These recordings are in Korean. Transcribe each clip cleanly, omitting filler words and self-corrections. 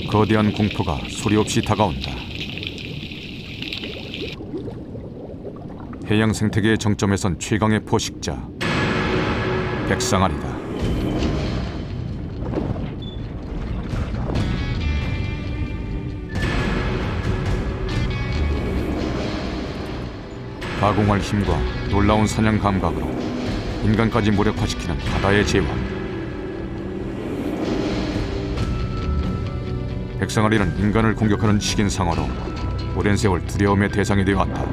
거대한 공포가 소리 없이 다가온다. 해양 생태계의 정점에 선 최강의 포식자 백상아리다. 가공할 힘과 놀라운 사냥 감각으로 인간까지 무력화시키는 바다의 제왕. 백상아리는 인간을 공격하는 식인상어로 오랜 세월 두려움의 대상이 되어 왔다.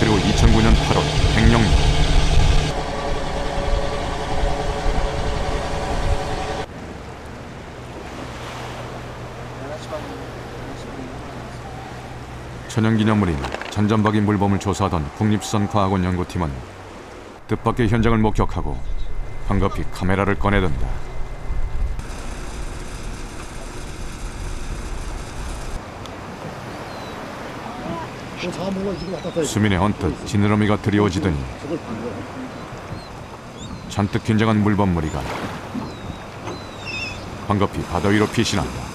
그리고 2009년 8월 백령도. 천연기념물인 잔잔박이 물범을 조사하던 국립수산과학원 연구팀은 뜻밖의 현장을 목격하고 황급히 카메라를 꺼내든다. 수면에 언뜻 지느러미가 드리워지더니 잔뜩 긴장한 물범무리가 황급히 바다 위로 피신한다.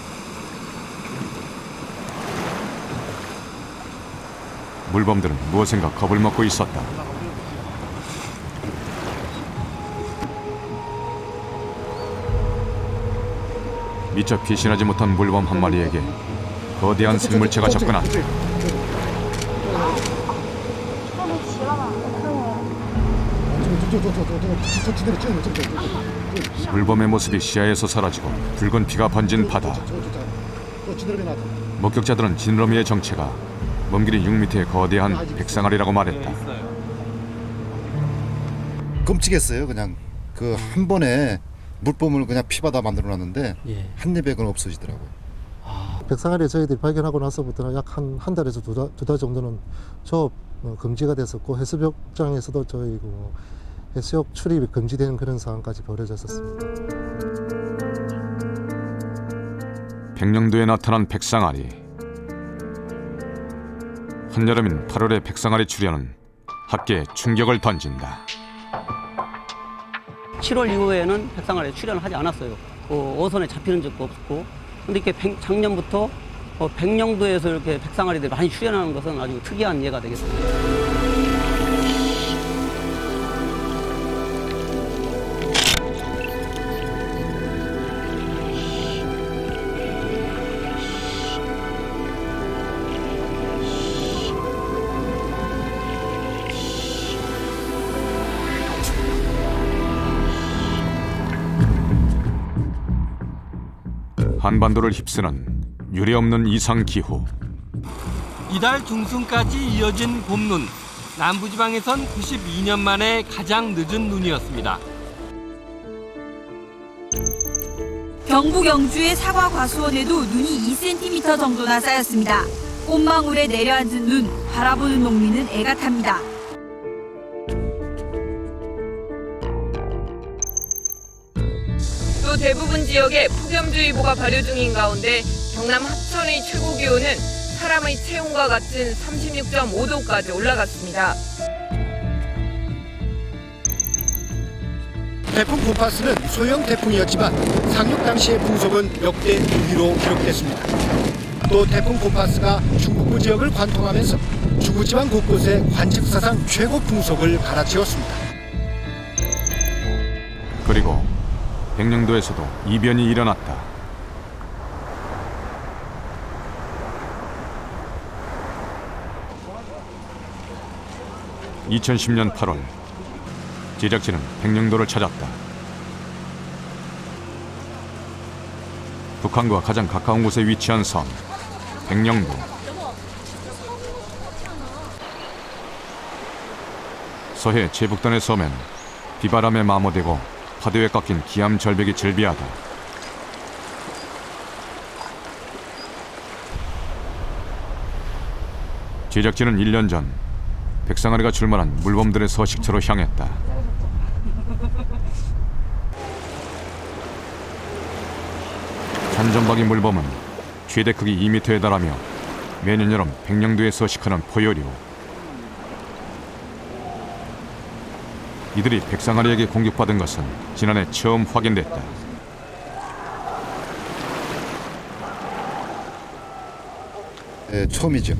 물범들은 무엇인가 겁을 먹고 있었다. 미처 피신하지 못한 물범 한 마리에게 거대한 생물체가 접근한다. 물범의 모습이 시야에서 사라지고 붉은 피가 번진 바다. 목격자들은 지느러미의 정체가 몸 길이 6m의 거대한 백상아리라고 말했다. 끔찍했어요. 그냥 그 한 번에 물범을 그냥 피바다 만들어놨는데 한 입에 그건 없어지더라고요. 백상아리 저희들이 발견하고 나서부터는 약 한 달에서 두 달 정도는 조업 금지가 됐었고, 해수욕장에서도 저희 해수욕 출입이 금지되는 그런 상황까지 벌어졌었습니다. 백령도에 나타난 백상아리. 한여름인 8월의 백상아리 출현은 학계에 충격을 던진다. 7월 이후에는 백상아리에 출현을 하지 않았어요. 어선에 잡히는 적도 없었고. 근데 이렇게 작년부터 백령도에서 이렇게 백상아리들이 많이 출현하는 것은 아주 특이한 예가 되겠습니다. 한반도를 휩쓰는 유례없는 이상 기후. 이달 중순까지 이어진 봄눈. 남부지방에선 92년 만에 가장 늦은 눈이었습니다. 경북 영주의 사과 과수원에도 눈이 2cm 정도나 쌓였습니다. 꽃망울에 내려앉은 눈, 바라보는 농민은 애가 탑니다. 또 대부분 지역에 폭염주의보가 발효 중인 가운데 경남 합천의 최고 기온은 사람의 체온과 같은 36.5도까지 올라갔습니다. 태풍 곰파스는 소형 태풍이었지만 상륙 당시의 풍속은 역대 6위로 기록됐습니다. 또 태풍 곰파스가 중북부 지역을 관통하면서 중부지방 곳곳에 관측사상 최고 풍속을 갈아치웠습니다. 그리고 백령도에서도 이변이 일어났다. (2010년 8월) 제작진은 백령도를 찾았다. 북한과 가장 가까운 곳에 위치한 섬 백령도. 서해 제북단의 섬엔 비바람에 마모되고 파도에 꺾인 기암 절벽이 즐비하다. 제작진은 1년 전 백상아리가 출몰한 물범들의 서식처로 향했다. 잔전박이 물범은 최대 크기 2m에 달하며 매년 여름 백령도에 서식하는 포유류. 이들이 백상아리에게 공격받은 것은 지난해 처음 확인됐다. 네, 처음이죠.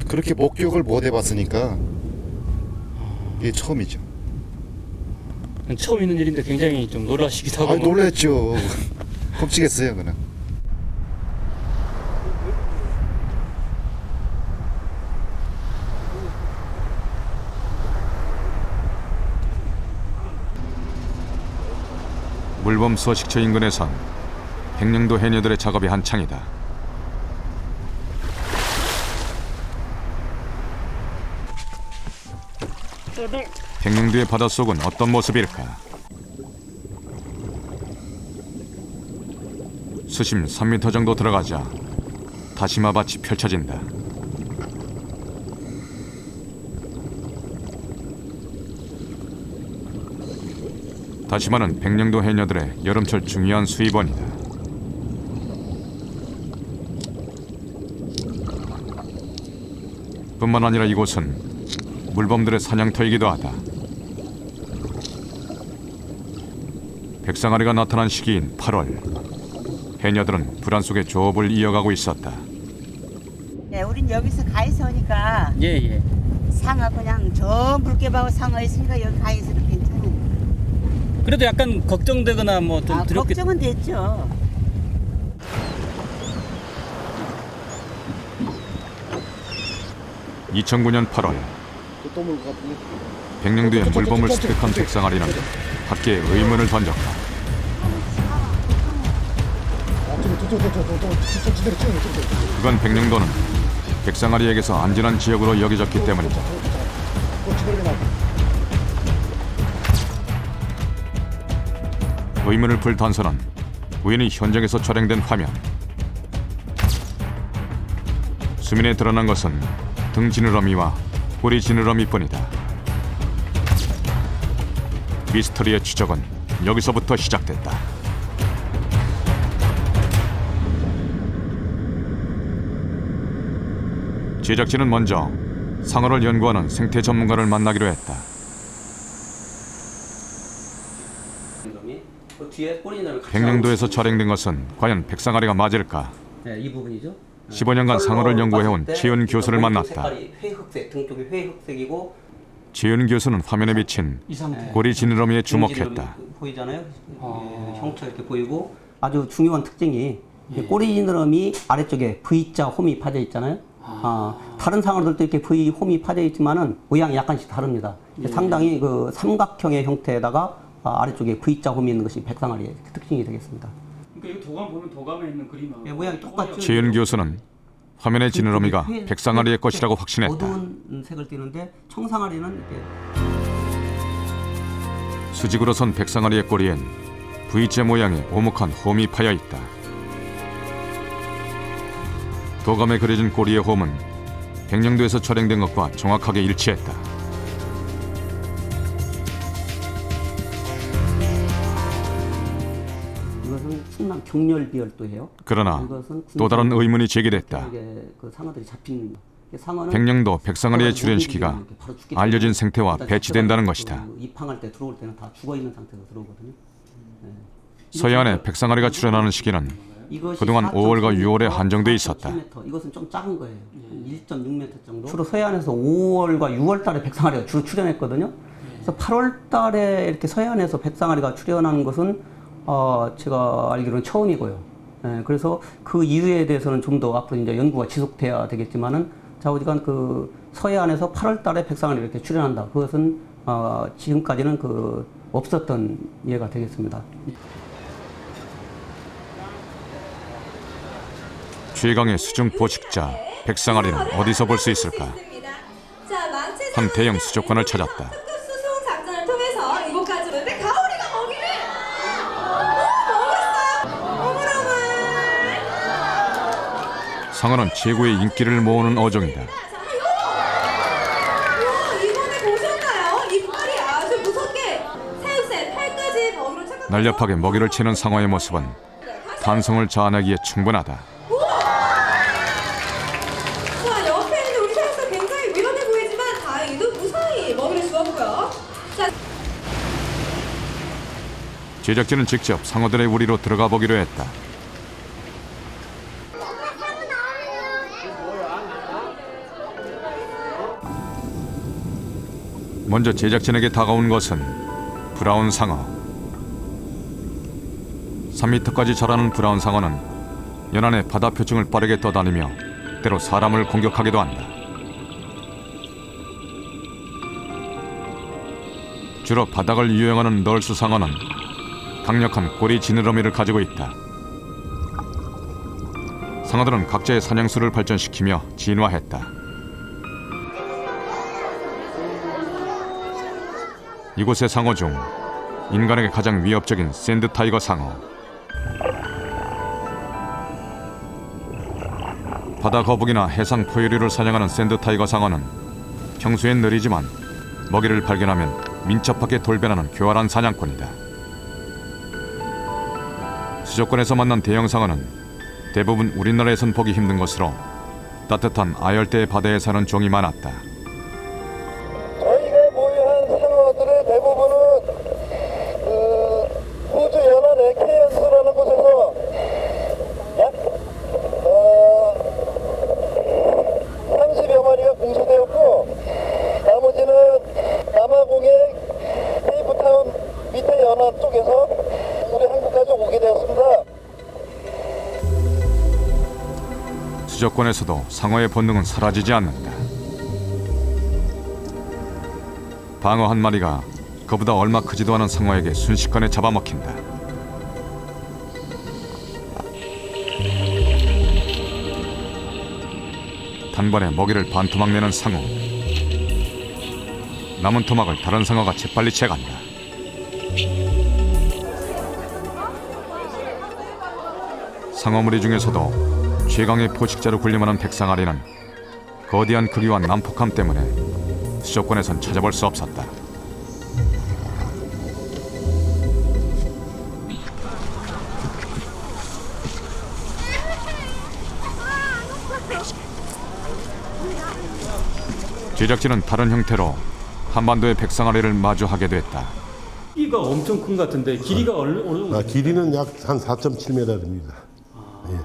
그렇게 목격을 못 해봤으니까 이게 처음이죠. 처음 있는 일인데 굉장히 좀 놀라시기도 하고. 놀랬죠. 끔찍했어요, 그냥. 물범 서식처 인근에선 백령도 해녀들의 작업이 한창이다. 백령도의 바닷속은 어떤 모습일까? 수심 3m 정도 들어가자 다시마밭이 펼쳐진다. 다시마는 백령도 해녀들의 여름철 중요한 수입원이다. 뿐만 아니라 이곳은 물범들의 사냥터이기도 하다. 백상아리가 나타난 시기인 8월, 해녀들은 불안 속에 조업을 이어가고 있었다. 네, 우린 여기서 가에서 오니까 예. 상어 그냥 저 물개하고 상어 있으니까 여기 가에서도 괜찮아요. 그래도 약간 걱정되거나 뭐 좀 두렵게. 걱정은 됐죠. (2009년 8월) 백령도의 물범을 습격한 백상아리는 밖에 의문을 던졌다. 그간 백령도는 백상아리에게서 안전한 지역으로 여겨졌기 때문이다. 의문을 풀 단서는 우연히 현장에서 촬영된 화면. 수면에 드러난 것은 등 지느러미와 꼬리 지느러미뿐이다. 미스터리의 추적은 여기서부터 시작됐다. 제작진은 먼저 상어를 연구하는 생태 전문가를 만나기로 했다. 백령도에서 촬영된 것은 과연 백상아리가 맞을까? 네, 이 부분이죠. 15년간 상어를 연구해온 최윤 교수를 만났다. 회흑색, 등 쪽이 회흑색이고 최윤 교수는 화면에 비친 이 상태. 꼬리 지느러미에 주목했다. 보이잖아요. 형처 이렇게 보이고 아주 중요한 특징이 꼬리 지느러미 아래쪽에 V자 홈이 파져 있잖아요. 다른 상어들도 이렇게 V 홈이 파져 있지만은 모양이 약간씩 다릅니다. 상당히 그 삼각형의 형태에다가 아래쪽에 V자 홈이 있는 것이 백상아리의 특징이 되겠습니다. 그러니까 이 도감 보면 도감에 있는 그림하고 모양이 똑같죠. 최윤 교수는 화면의 지느러미가 백상아리의 것이라고 확신했다. 어두운 색을 띠는데 청상아리는 이렇게 수직으로 선 백상아리의 꼬리엔 V자 모양의 오목한 홈이 파여 있다. 도감에 그려진 꼬리의 홈은 백령도에서 촬영된 것과 정확하게 일치했다. 이것은 충남 경렬비열도예요. 그러나 또 다른 의문이 제기됐다. 그 상어들이 잡힌 상어는 백령도 백상아리의 출현 시기가 알려진 생태와 배치된다는 것이다. 입항할 때 들어올 때는 다 죽어 있는 상태로 들어오거든요. 서해안에 백상아리가 출현하는 시기는 그동안 5월과 6월에 한정돼 있었다. 이것은 좀 작은 거예요. 1.6m 정도. 주로 서해안에서 5월과 6월 달에 백상아리가 주로 출현했거든요. 그래서 8월 달에 이렇게 서해안에서 백상아리가 출현하는 것은 제가 알기로는 처음이고요. 그래서 그 이유에 대해서는 좀 더 앞으로 이제 연구가 지속돼야 되겠지만은 좌우지간 그 서해안에서 8월 달에 백상아리 이렇게 출현한다. 그것은 지금까지는 그 없었던 예가 되겠습니다. 최강의 수중 포식자 백상아리는 어디서 볼 수 있을까? 한 대형 수족관을 찾았다. 수송 작전을 통해서 이곳까지 오는데 가오리가 먹이를 먹었어요. 어머나. 상어는 최고의 인기를 모으는 어종이다. 이번에 보셨나요? 이 팔이 아주 무섭게 새우새 팔까지 먹이로 착각. 날렵하게 먹이를 치는 상어의 모습은 탄성을 자아내기에 충분하다. 자, 옆에 있는 우리 새우새 굉장히 위험해 보이지만 고양이도 무사히 먹이를 주었고요. 자, 제작진은 직접 상어들의 우리로 들어가 보기로 했다. 먼저 제작진에게 다가온 것은 브라운 상어. 3m까지 자라는 브라운 상어는 연안의 바다 표층을 빠르게 떠다니며 때로 사람을 공격하기도 한다. 주로 바닥을 유영하는 널수 상어는 강력한 꼬리 지느러미를 가지고 있다. 상어들은 각자의 사냥수를 발전시키며 진화했다. 이곳의 상어 중 인간에게 가장 위협적인 샌드 타이거 상어. 바다 거북이나 해상 포유류를 사냥하는 샌드 타이거 상어는 평소엔 느리지만 먹이를 발견하면 민첩하게 돌변하는 교활한 사냥꾼이다. 수족관에서 만난 대형 상어는 대부분 우리나라에선 보기 힘든 것으로 따뜻한 아열대 바다에 사는 종이 많았다. 저희가 보유한 상어들의 대부분은 호주 연안의 케언스라는 곳에서 약 30여 마리가 공수되었고, 나머지는 남아공의 케이프타운 밑에 연안 쪽에서 우리 한국까지 오게 되었습니다. 수족관에서도 상어의 본능은 사라지지 않는다. 방어 한 마리가 그보다 얼마 크지도 않은 상어에게 순식간에 잡아먹힌다. 단번에 먹이를 반토막 내는 상어. 남은 토막을 다른 상어가 재빨리 채간다. 상어무리 중에서도 최강의 포식자로 군림하는 백상아리는 거대한 크기와 난폭함 때문에 수족관에선 찾아볼 수 없었다. 제작진은 다른 형태로 한반도의 백상아리를 마주하게 됐다. 키가 엄청 큰 것 같은데 길이가 어느 정도? 길이는 약 한 4.7m 됩니다. 예.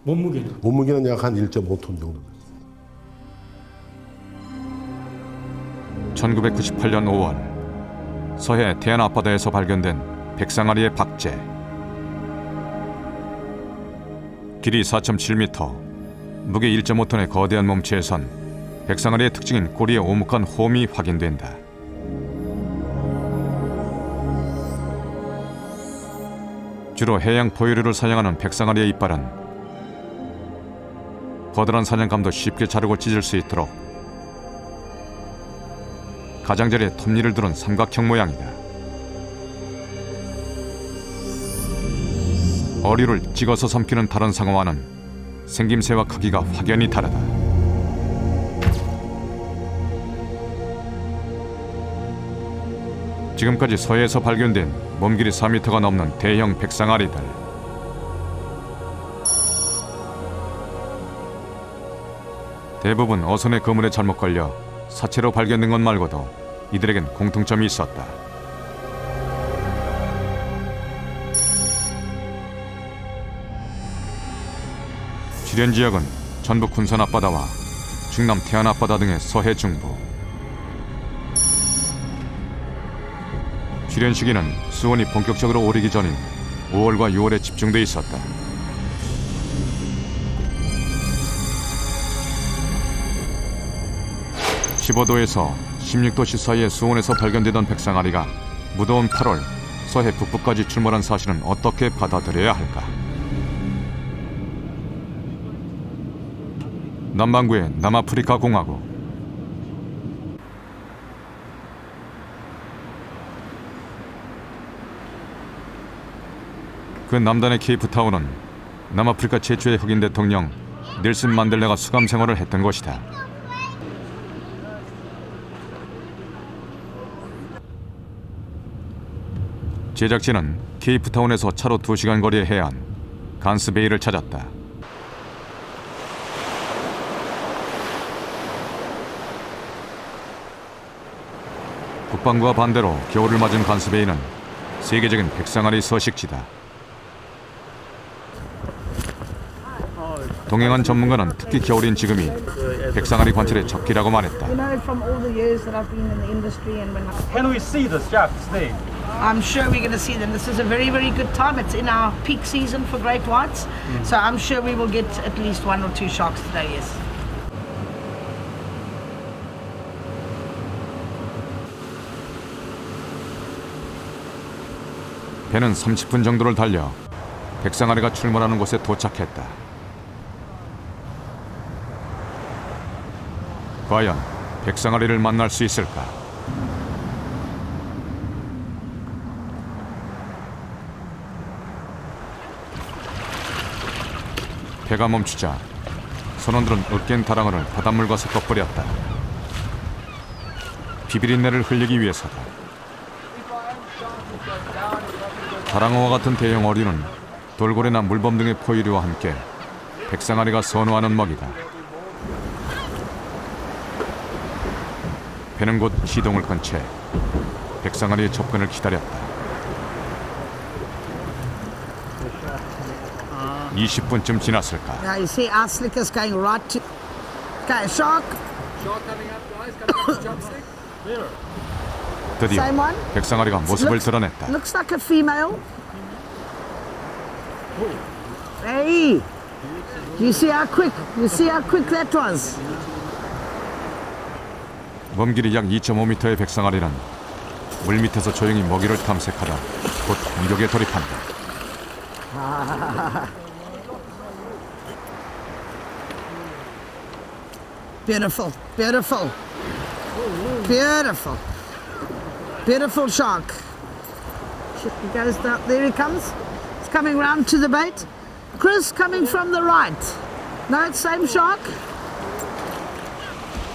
몸무게는? 몸무게는 약 한 1.5톤 정도. 1998년 5월 서해 태안 앞바다에서 발견된 백상아리의 박제. 길이 4.7m, 무게 1.5톤의 거대한 몸체에선 백상아리의 특징인 꼬리의 오목한 홈이 확인된다. 주로 해양 포유류를 사냥하는 백상아리의 이빨은 거대한 사냥감도 쉽게 자르고 찢을 수 있도록 가장자리에 톱니를 두른 삼각형 모양이다. 어류를 찍어서 삼키는 다른 상어와는 생김새와 크기가 확연히 다르다. 지금까지 서해에서 발견된 몸 길이 4m가 넘는 대형 백상아리들. 대부분 어선의 그물에 잘못 걸려 사체로 발견된 것 말고도 이들에겐 공통점이 있었다. 출현 지역은 전북 군산 앞바다와 충남 태안 앞바다 등의 서해 중부. 출현 시기는 수온이 본격적으로 오르기 전인 5월과 6월에 집중돼 있었다. (15도에서 16도씨) 사이의 수온에서 발견되던 백상아리가 무더운 8월 서해 북부까지 출몰한 사실은 어떻게 받아들여야 할까? 남반구의 남아프리카 공화국. 그 남단의 케이프타운은 남아프리카 최초의 흑인 대통령 넬슨 만델라가 수감 생활을 했던 곳이다. 제작진은 케이프타운에서 차로 2시간 거리의 해안 간스베이를 찾았다. 북반구와 반대로 겨울을 맞은 간스베이는 세계적인 백상아리 서식지다. 동행한 전문가는 특히 겨울인 지금이 백상아리 관찰의 적기라고 말했다. Can we see the sharks today? I'm sure we're going to see them. This is a very, very good time. It's in our peak season for great whites. So I'm sure we will get at least 1 or 2 sharks today, yes. 배는 30분 정도를 달려 백상아리가 출몰하는 곳에 도착했다. 과연 백상아리를 만날 수 있을까? 배가 멈추자 선원들은 으깬 다랑어를 바닷물과 섞어 뿌렸다. 비비린내를 흘리기 위해서다. 다랑어와 같은 대형 어류는 돌고래나 물범 등의 포유류와 함께 백상아리가 선호하는 먹이다. 배는 곧 시동을 건 채 백상아리의 접근을 기다렸다. 20분쯤 지났을까? Now you see our slickers going right to... Okay, shark. Shark coming up, guys. Coming up, chopstick. 드디어 Same one? 백상아리가 모습을 드러냈다. Looks like a female. Hey! You see how quick? You see how quick that was? 몸길이 약 2.5m의 백상아리는 물 밑에서 조용히 먹이를 탐색하다 곧 공격에 돌입한다. Beautiful, beautiful, beautiful, beautiful shark. He goes down. There he comes. He's coming round to the bait. Chris coming from the right. No, it's same shark.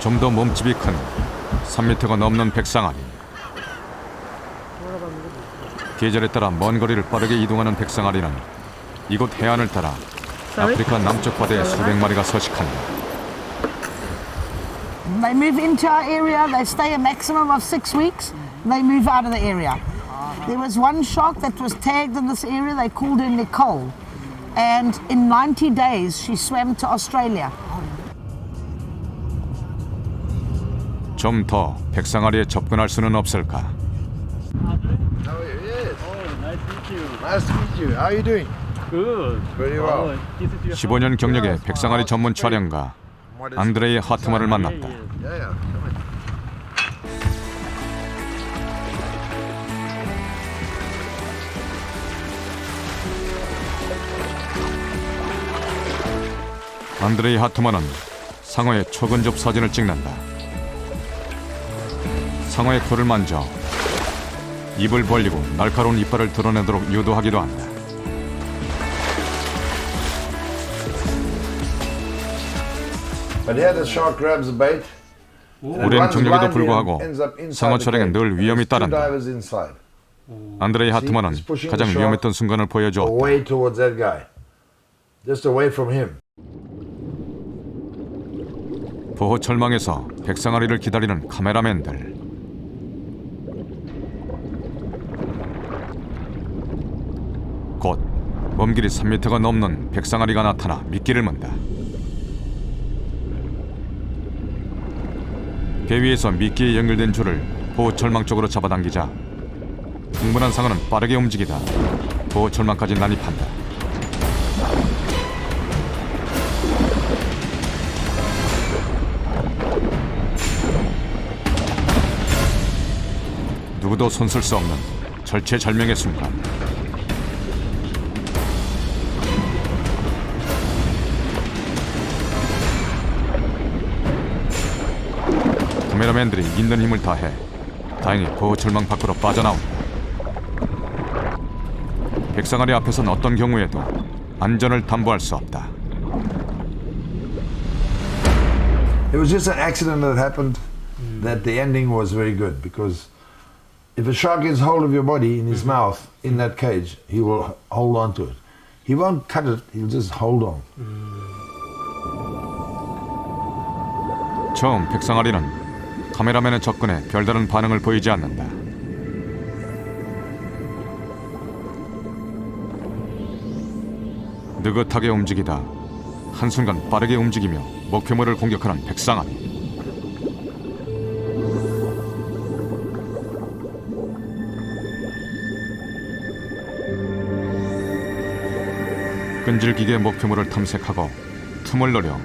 좀 더 몸집이 큰 3m가 넘는 백상아리. 계절에 따라 먼 거리를 빠르게 이동하는 백상아리는 이곳 해안을 따라 아프리카 남쪽 바다에 수백 마리가 서식한다. They move into our area. They stay a maximum of 6 weeks. They move out of the area. There was one shark that was tagged in this area. They called her Nicole. And in 90 days, she swam to Australia. 좀 더 백상아리에 접근할 수는 없을까? Nice to meet you. How are you doing? Good. Very well. 15년 경력의 백상아리 전문 촬영가 안드레이 하트만을 만났다. Yeah, yeah. Come in. 안드레이 하트만은 상어의 초근접 사진을 찍는다. 상어의 코를 만져 입을 벌리고 날카로운 이빨을 드러내도록 유도하기도 한다. But here the shark grabs the bait. 오랜 경력에도 불구하고 상어 촬영엔 늘 위험이 따른다. 안드레이 하트만은 가장 위험했던 순간을 보여주었다. Away towards that guy. Just away from him. 보호 철망에서 백상아리를 기다리는 카메라맨들. 곧 몸길이 3m가 넘는 백상아리가 나타나 미끼를 문다. 배 위에서 미끼에 연결된 줄을 보호 철망 쪽으로 잡아당기자 흥분한 상어는 빠르게 움직이다 보호 철망까지 난입한다. 누구도 손쓸 수 없는 절체절명의 순간. 카메라맨들이 있는 힘을 다해 다행히 보호 철망 밖으로 빠져나온다. 백상아리 앞에선 어떤 경우에도 안전을 담보할 수 없다. It was just an accident that happened. That the ending was very good because if a shark gets hold of your body in his mouth in that cage, he will hold on to it. He won't cut it. He'll just hold on. 처음 백상아리는 카메라맨의 접근에 별다른 반응을 보이지 않는다. 느긋하게 움직이다 한순간 빠르게 움직이며 목표물을 공격하는 백상아리. 끈질기게 목표물을 탐색하고 틈을 노려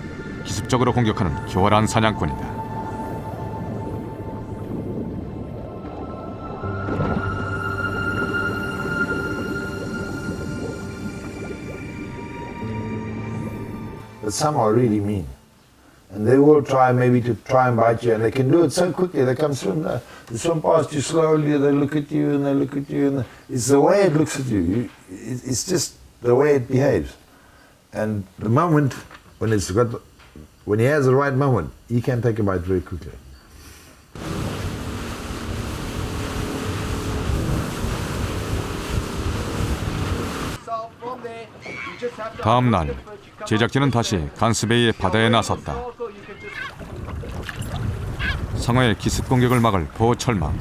기습적으로 공격하는 교활한 사냥꾼이다. But some are really mean. And they will try maybe to try and bite you, and they can do it so quickly. They come through and they swim past you slowly, they look at you and they look at you, and it's the way it looks at you. It's just the way it behaves. And the moment when he has the right moment, he can take a bite very quickly. 다음 날 제작진은 다시 간스베이의 바다에 나섰다. 상어의 기습 공격을 막을 보호 철망.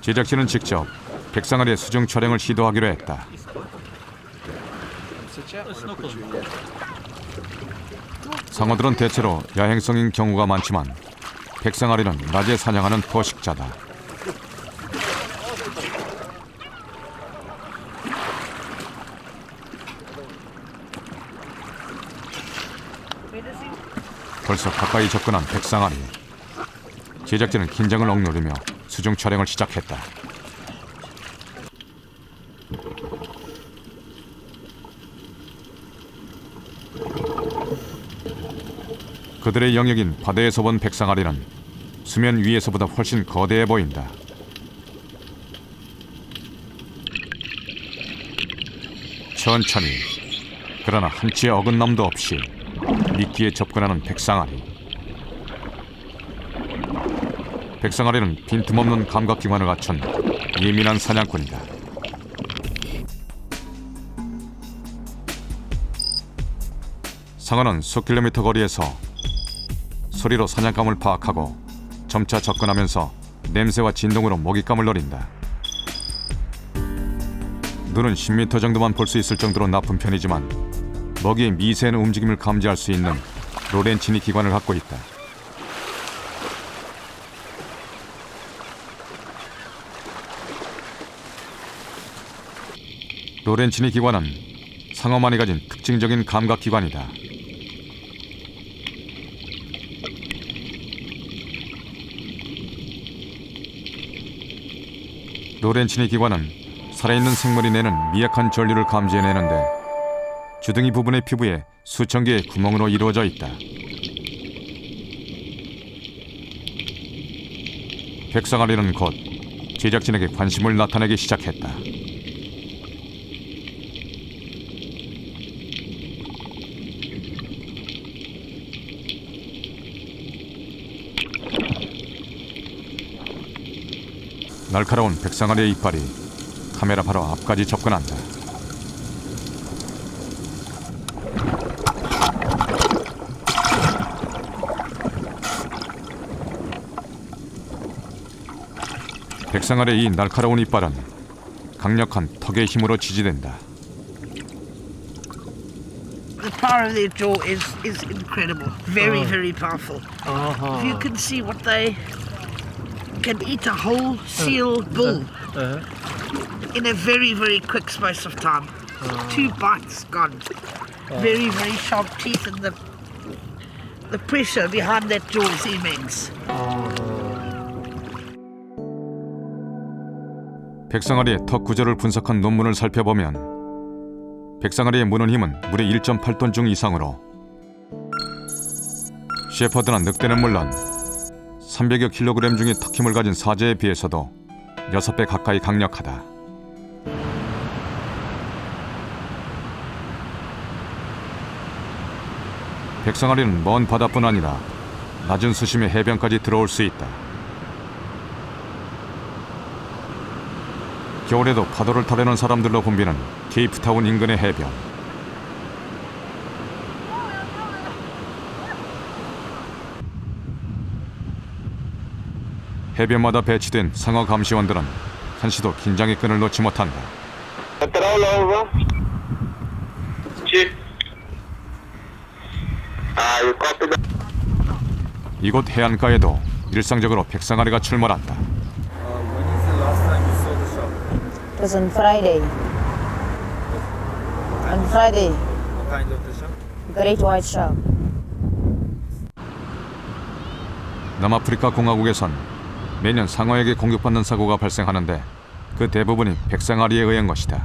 제작진은 직접 백상아리의 수중 촬영을 시도하기로 했다. 상어들은 대체로 야행성인 경우가 많지만 백상아리는 낮에 사냥하는 포식자다. 벌써 가까이 접근한 백상아리. 제작진은 긴장을 억누르며 수중 촬영을 시작했다. 그들의 영역인 바다에서 본 백상아리는 수면 위에서보다 훨씬 거대해 보인다. 천천히, 그러나 한치의 어긋남도 없이 미끼에 접근하는 백상아리. 백상아리는 빈틈없는 감각기관을 갖춘 예민한 사냥꾼이다. 상어는 수킬로미터 거리에서 소리로 사냥감을 파악하고 점차 접근하면서 냄새와 진동으로 먹잇감을 노린다. 눈은 10m 정도만 볼 수 있을 정도로 나쁜 편이지만 먹이의 미세한 움직임을 감지할 수 있는 로렌치니 기관을 갖고 있다. 로렌치니 기관은 상어만이 가진 특징적인 감각 기관이다. 로렌치니 기관은 살아있는 생물이 내는 미약한 전류를 감지해내는데 주둥이 부분의 피부에 수천 개의 구멍으로 이루어져 있다. 백상아리는 곧 제작진에게 관심을 나타내기 시작했다. 날카로운 백상아리의 이빨이 카메라 바로 앞까지 접근한다. 백상아리의 이 날카로운 이빨은 강력한 턱의 힘으로 지지된다. The power of their jaw is incredible. Very, very powerful. If you can see what they can eat a whole seal bull in a very, very quick space of time. 2 bites gone. Very, very sharp teeth, and the pressure behind that jaw is immense. 백상아리의 턱 구조를 분석한 논문을 살펴보면 백상아리의 무는 힘은 무려 1.8톤 중 이상으로 셰퍼드나 늑대는 물론 300여 킬로그램 중의 턱힘을 가진 사제에 비해서도 6배 가까이 강력하다. 백상아리는 먼 바다뿐 아니라 낮은 수심의 해변까지 들어올 수 있다. 겨울에도 파도를 타려는 사람들로 붐비는 케이프타운 인근의 해변. 해변마다 배치된 상어 감시원들은 한시도 긴장의 끈을 놓지 못한다. 이곳 해안가에도 일상적으로 백상아리가 출몰한다. It was on Friday. On Friday. What kind of the shark? Great white shark. 남아프리카 공화국에선 매년 상어에게 공격받는 사고가 발생하는데 그 대부분이 백상아리에 의한 것이다.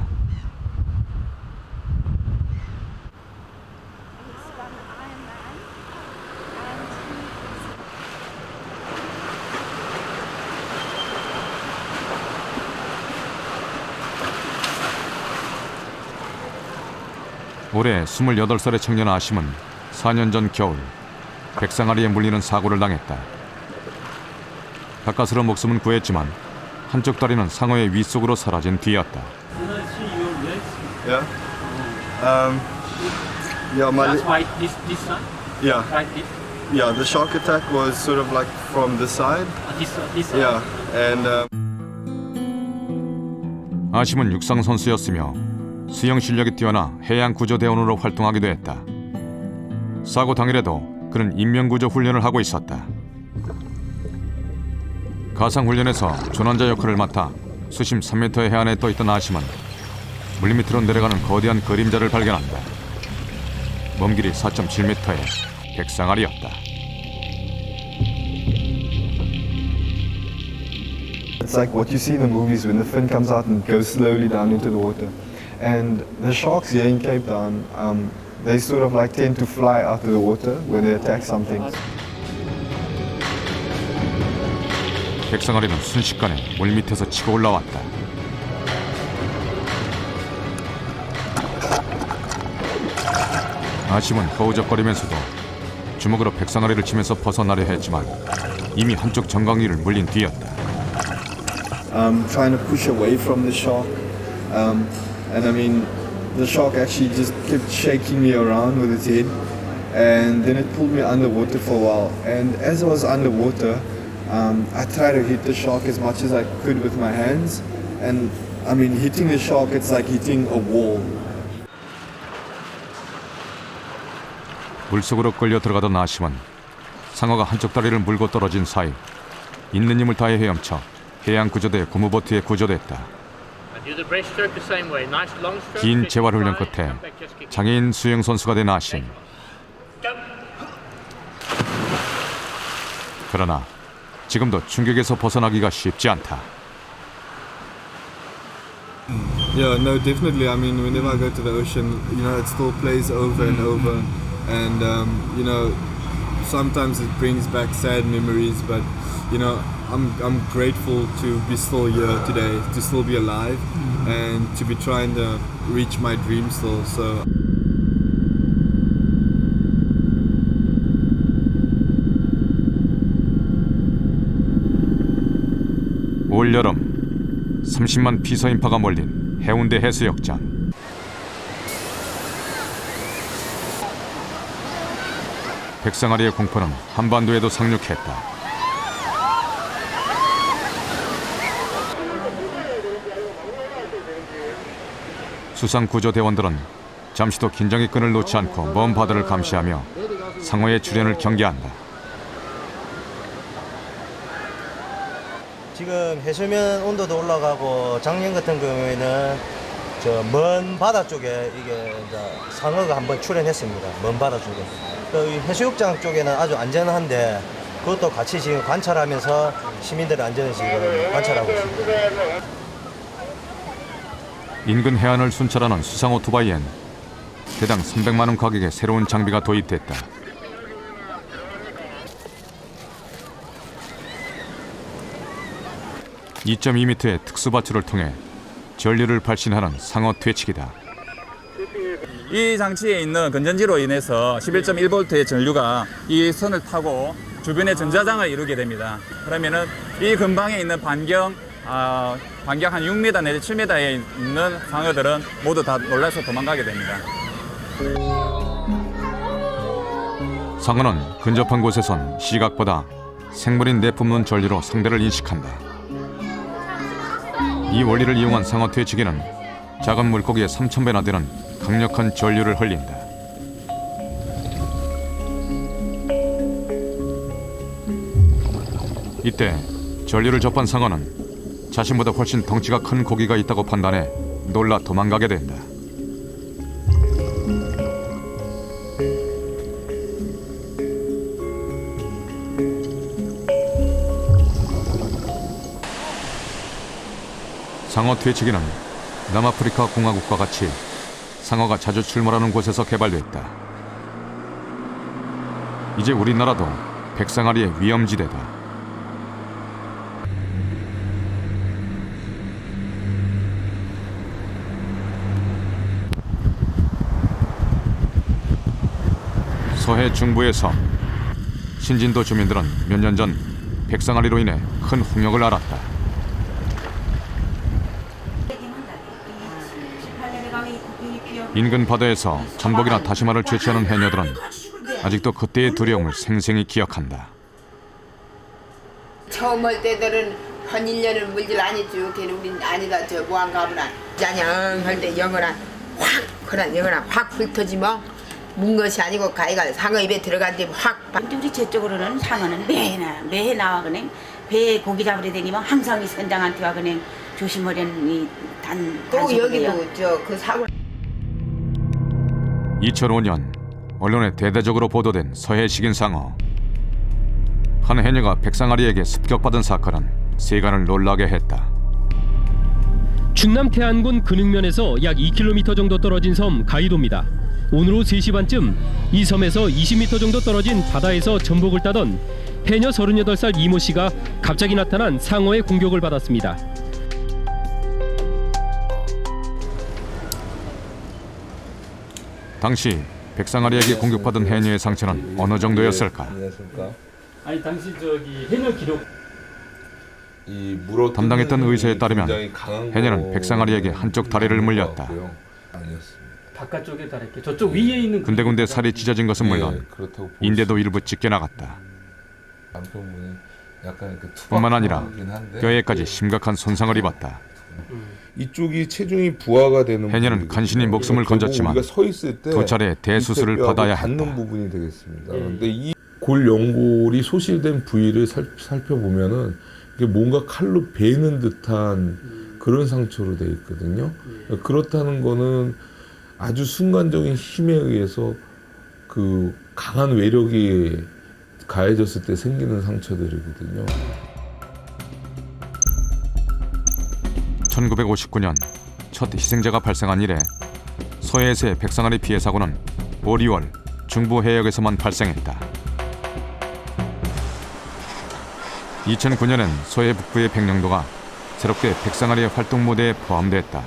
올해 28살의 청년 아심은 4년 전 겨울 백상아리에 물리는 사고를 당했다. 가까스로 목숨은 구했지만 한쪽 다리는 상어의 윗속으로 사라진 뒤였다. Yeah. Yeah, my. That's why this one? Yeah. Right this? Yeah, the shark attack was sort of like from the side. This side? Yeah, and. 아심은 육상 선수였으며 수영 실력이 뛰어나 해양 구조대원으로 활동하기도 했다. 사고 당일에도 그는 인명구조 훈련을 하고 있었다. 가상훈련에서 조난자 역할을 맡아 수심 3m의 해안에 떠있던 아심은 물밑으로 내려가는 거대한 그림자를 발견한다. 먼 길이 4.7m의 백상아리였다. It's like what you see in the movies when the fin comes out and goes slowly down into the water. And the sharks here in Cape Town, they sort of like tend to fly out of the water when they attack something. 백상아리는 순식간에 물밑에서 치고 올라왔다. 아심은 허우적거리면서도 주먹으로 백상아리를 치면서 벗어나려 했지만 이미 한쪽 정강이를 물린 뒤였다. Trying to push away from the shark. And I mean, the shark actually just kept shaking me around with its head. And then it pulled me underwater for a while. And as I was underwater, I tried to hit the shark as much as I could with my hands. And I mean, hitting the shark, it's like hitting a wall. 물속으로 끌려 들어가던 아심은 상어가 한쪽 다리를 물고 떨어진 사이 있는 힘을 다해 헤엄쳐 해양구조대 고무보트에 구조됐다. 긴 재활훈련 끝에 장애인 수영 선수가 된 아심. 그러나 지금도 충격에서 벗어나기가 쉽지 않다. Yeah, no, definitely. I mean, whenever I go to the ocean, you know, it still plays over and over. And, you know, sometimes it brings back sad memories, but, you know, I'm grateful to be still here today, to still be alive, and to be trying to reach my dream still. So. 올 여름 30만 피서 인파가 몰린 해운대 해수욕장. 백상아리의 공포는 한반도에도 상륙했다. 수상구조대원들은 잠시도 긴장의 끈을 놓지 않고 먼 바다를 감시하며 상어의 출현을 경계한다. 지금 해수면 온도도 올라가고 작년 같은 경우에는 저 먼 바다 쪽에 이게 이제 상어가 한번 출현했습니다. 먼 바다 쪽에. 이 해수욕장 쪽에는 아주 안전한데 그것도 같이 지금 관찰하면서 시민들의 안전을 지금 관찰하고 있습니다. 인근 해안을 순찰하는 수상 오토바이엔 대당 300만 원 가격의 새로운 장비가 도입됐다. (2.2m의) 특수 바출을 통해 전류를 발신하는 상어 퇴치기다. 이 장치에 있는 건전지로 인해서 11.1V의 전류가 이 선을 타고 주변의 전자장을 이루게 됩니다. 그러면은 이 근방에 있는 반경 한 6m 내지 7m에 있는 상어들은 모두 다 놀라서 도망가게 됩니다. 상어는 근접한 곳에선 시각보다 생물인 내뿜는 전류로 상대를 인식한다. 이 원리를 이용한 상어 퇴치기는 작은 물고기의 3,000배나 되는 강력한 전류를 흘린다. 이때 전류를 접한 상어는 자신보다 훨씬 덩치가 큰 고기가 있다고 판단해 놀라 도망가게 된다. 상어 퇴치기는 남아프리카 공화국과 같이 상어가 자주 출몰하는 곳에서 개발됐다. 이제 우리나라도 백상아리의 위험지대다. 서해 중부에서 신진도 주민들은 몇 년 전 백상아리로 인해 큰 홍역을 앓았다. 인근 바다에서 전복이나 다시마를 채취하는 해녀들은 아직도 그때의 두려움을 생생히 기억한다. 처음 올 때들은 한 1년을 물질 안 했죠. 걔는 우린 아니다. 저 무한가구나. 짜냥 할 때 영어나 확 그런 영어나 확 훑어지 뭐. 문 것이 아니고 가위가 상어 입에 들어간 뒤 확. 우리 저쪽으로는 상어는 매해 나와 그냥 배에 고기 잡으러 다니면 항상 이 선장한테 와 그냥 조심하려는 또 여기도 저 그 사고. 2005년 언론에 대대적으로 보도된 서해 식인상어. 한 해녀가 백상아리에게 습격받은 사건은 세간을 놀라게 했다. 충남 태안군 근흥면에서 약 2km 정도 떨어진 섬 가이도입니다. 오늘 오후 3시 반쯤 이 섬에서 20m 정도 떨어진 바다에서 전복을 따던 해녀 38살 이모 씨가 갑자기 나타난 상어의 공격을 받았습니다. 당시 백상아리에게 공격받은 해녀의 상처는 어느 정도였을까? 아니 당시 저기 해녀 기록 담당했던 의사에 따르면 해녀는 백상아리에게 한쪽 다리를 물렸다. 바깥쪽에 다랬게 저쪽 위에 있는 군데군데 살이 찢어진 것은 물론 인대도 일부 찢겨나갔다. 뿐만 아니라 뼈에까지 심각한 손상을 입었다. 이쪽이 체중이 부하가 되는 해녀는 간신히 목숨을 건졌지만 서 있을 때 두 차례 대수술을 받아야 닿는 했다. 부분이 되겠습니다. 그런데 이 골연골이 소실된 부위를 살펴보면은 이게 뭔가 칼로 베는 듯한 그런 상처로 되어 있거든요. 그렇다는 거는 아주 순간적인 힘에 의해서 그 강한 외력이 가해졌을 때 생기는 상처들이거든요. 1959년 첫 희생자가 발생한 이래 서해에서의 백상아리 피해 사고는 5, 6월 중부 해역에서만 발생했다. 2009년엔 서해 북부의 백령도가 새롭게 백상아리의 활동 무대에 포함됐다.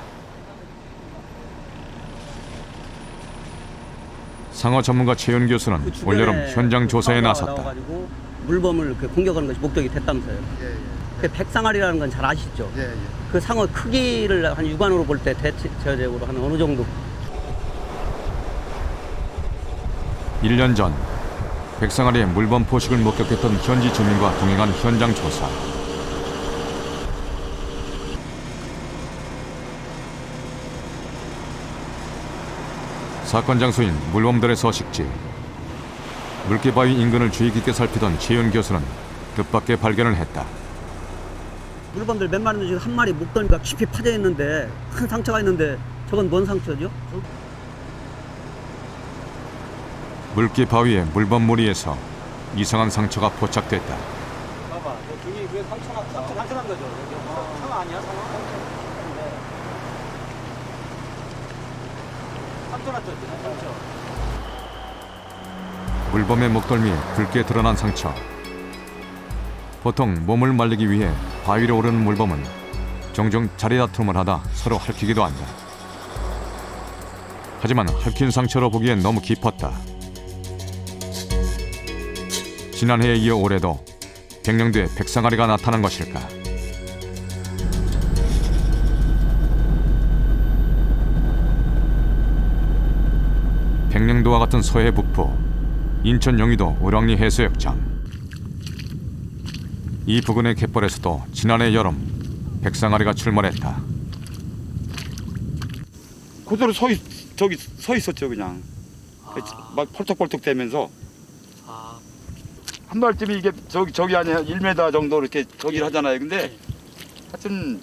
상어 전문가 최윤 교수는 올여름 현장 조사에 나섰다. 물범을 공격하는 것이 목적이 됐다면서요. 그 백상아리라는 건 잘 아시죠? 그 상어 크기를 한 육안으로 볼 때 대체적으로 한 어느 정도? 1년 전 백상아리의 물범 포식을 목격했던 현지 주민과 동행한 현장 조사. 사건 장소인 물범들의 서식지. 물개바위 인근을 주의 깊게 살피던 최윤 교수는 뜻밖의 발견을 했다. 물범들 몇 마리 중에 한 마리 목덜미가 깊이 파져 있는데 큰 상처가 있는데 저건 뭔 상처죠? 물개 바위의 물범 무리에서 이상한 상처가 포착됐다. 봐봐, 저기 왜 상처 난 거죠? 상어 아니야, 상어? 상처 났죠, 상처. 물범의 목덜미에 붉게 드러난 상처. 보통 몸을 말리기 위해 바위로 오르는 물범은 종종 자리다툼을 하다 서로 핥히기도 한다. 하지만 핥힌 상처로 보기엔 너무 깊었다. 지난해에 이어 올해도 백령도에 백상아리가 나타난 것일까? 백령도와 같은 서해 북부 인천 영위도 을왕리 해수욕장. 이 부근의 갯벌에서도 지난해 여름 백상아리가 출몰했다. 그대로 저기 서 있었죠 그냥. 막 펄떡펄떡 대면서 한 발쯤이 이게 저기 안에 1m 정도 이렇게 저기를 하잖아요. 근데 하여튼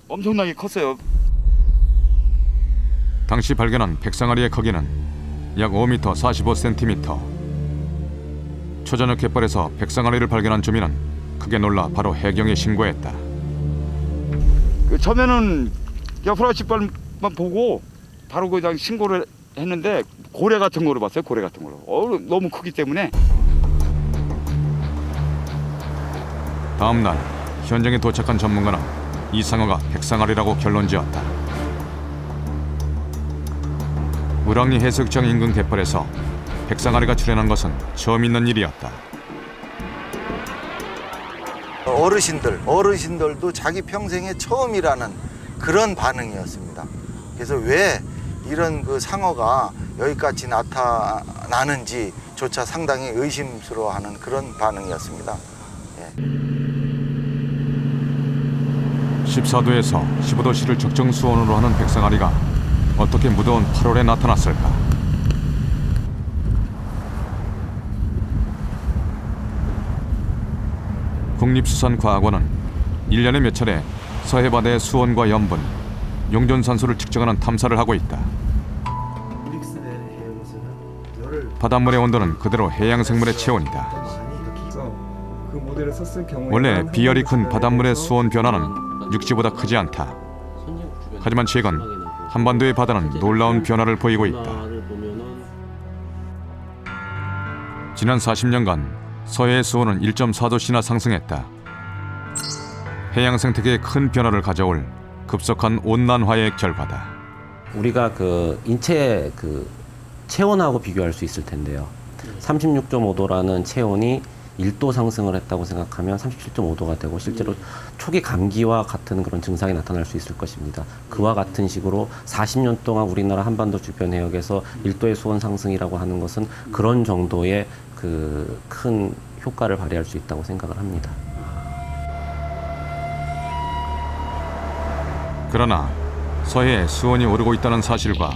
엄청나게 컸어요. 당시 발견한 백상아리의 크기는 약 5m 45cm. 초저녁 갯벌에서 백상아리를 발견한 주민은 크게 놀라 바로 해경에 신고했다. 처음에는 그냥 플라스틱발만 보고 바로 그냥 신고를 했는데 고래 같은 거로 봤어요. 고래 같은 거로. 너무 크기 때문에. 다음 날 현장에 도착한 전문가는 이 상어가 백상아리라고 결론지었다. 우랑리 해수욕장 인근 갯벌에서 백상아리가 출현한 것은 처음 있는 일이었다. 어르신들도 자기 평생에 처음이라는 그런 반응이었습니다. 그래서 왜 이런 그 상어가 여기까지 나타나는지조차 상당히 의심스러워하는 그런 반응이었습니다. 14도에서 15도씨를 적정 수온으로 하는 백상아리가 어떻게 무더운 8월에 나타났을까? 국립수산과학원은 1년에 몇 차례 서해바다의 수온과 염분, 용존산소를 측정하는 탐사를 하고 있다. 바닷물의 온도는 그대로 해양생물의 체온이다. 원래 비열이 큰 바닷물의 수온 변화는 육지보다 크지 않다. 하지만 최근 한반도의 바다는 놀라운 변화를 보이고 있다. 지난 40년간 서해의 수온은 1.4도씨나 상승했다. 해양 생태계에 큰 변화를 가져올 급속한 온난화의 결과다. 우리가 그 인체 체온하고 비교할 수 있을 텐데요. 36.5도라는 체온이 1도 상승을 했다고 생각하면 37.5도가 되고 실제로 초기 감기와 같은 그런 증상이 나타날 수 있을 것입니다. 그와 같은 식으로 40년 동안 우리나라 한반도 주변 해역에서 1도의 수온 상승이라고 하는 것은 그런 정도의 그 큰 효과를 발휘할 수 있다고 생각을 합니다. 그러나 서해에 수온이 오르고 있다는 사실과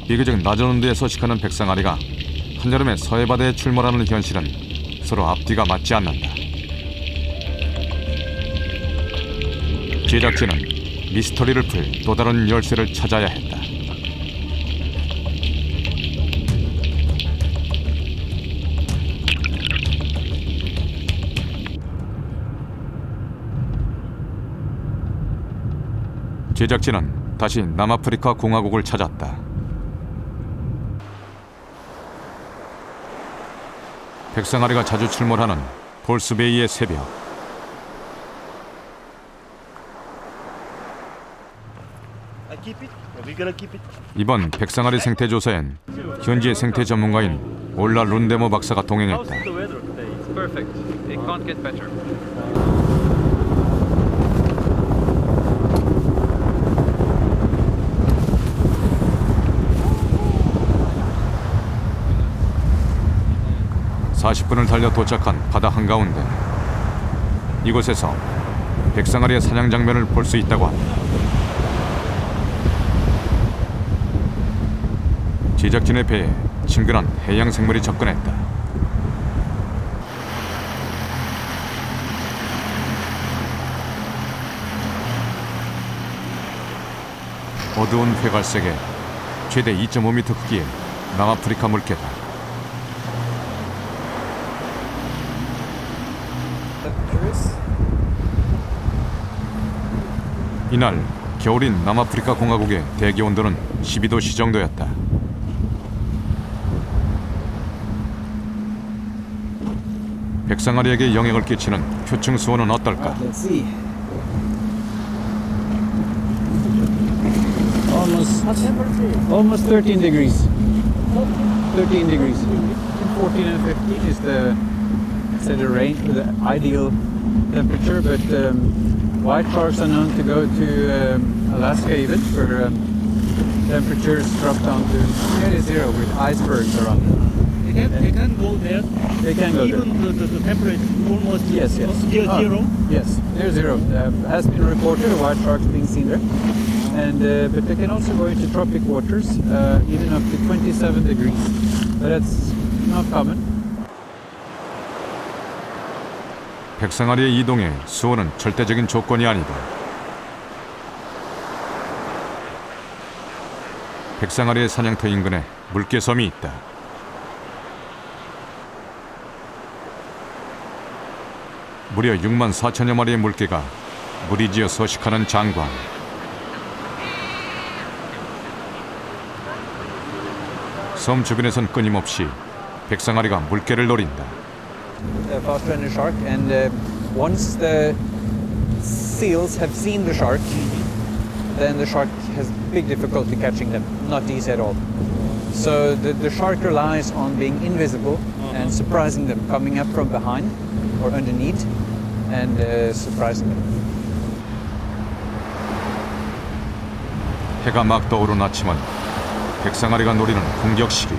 비교적 낮은 온도에 서식하는 백상아리가 한여름에 서해바다에 출몰하는 현실은 서로 앞뒤가 맞지 않는다. 제작진은 미스터리를 풀 또 다른 열쇠를 찾아야 했다. 제작진은 다시 남아프리카 공화국을 찾았다. 백상아리가 자주 출몰하는 볼스베이의 새벽. 이번 백상아리 생태 조사엔 현지의 생태 전문가인 올라 룬데모 박사가 동행했다. 40분을 달려 도착한 바다 한가운데. 이곳에서 백상아리의 사냥 장면을 볼 수 있다고 합니다. 제작진의 배에 친근한 해양 생물이 접근했다. 어두운 회갈색에 최대 2.5m 크기의 남아프리카 물개다. 이날 겨울인 남아프리카 공화국의 대기 온도는 12도씨 정도였다. 백상아리에게 영향을 끼치는 표층 수온은 어떨까? Almost 13 degrees. 13 degrees. 14 and 15 is the range, the ideal temperature, but white sharks are known to go to Alaska even, where temperatures drop down to nearly zero with icebergs around. They can go there. They can go there. Even the temperature almost Yes. zero. Yes, near zero. Has been reported white sharks being seen there. And but they can also go into tropic waters, even up to 27 degrees. But that's not common. 백상아리의 이동에 수온은 절대적인 조건이 아니다. 백상아리의 사냥터 인근에 물개섬이 있다. 무려 6만 4천여 마리의 물개가 무리지어 서식하는 장관. 섬 주변에선 끊임없이 백상아리가 물개를 노린다. Faster than a shark, and once the seals have seen the shark, then the shark has big difficulty catching them. Not easy at all. So the shark relies on being invisible and surprising them, coming up from behind or underneath and surprising them. 해가 막 떠오른 아침은 백상아리가 노리는 공격 시기.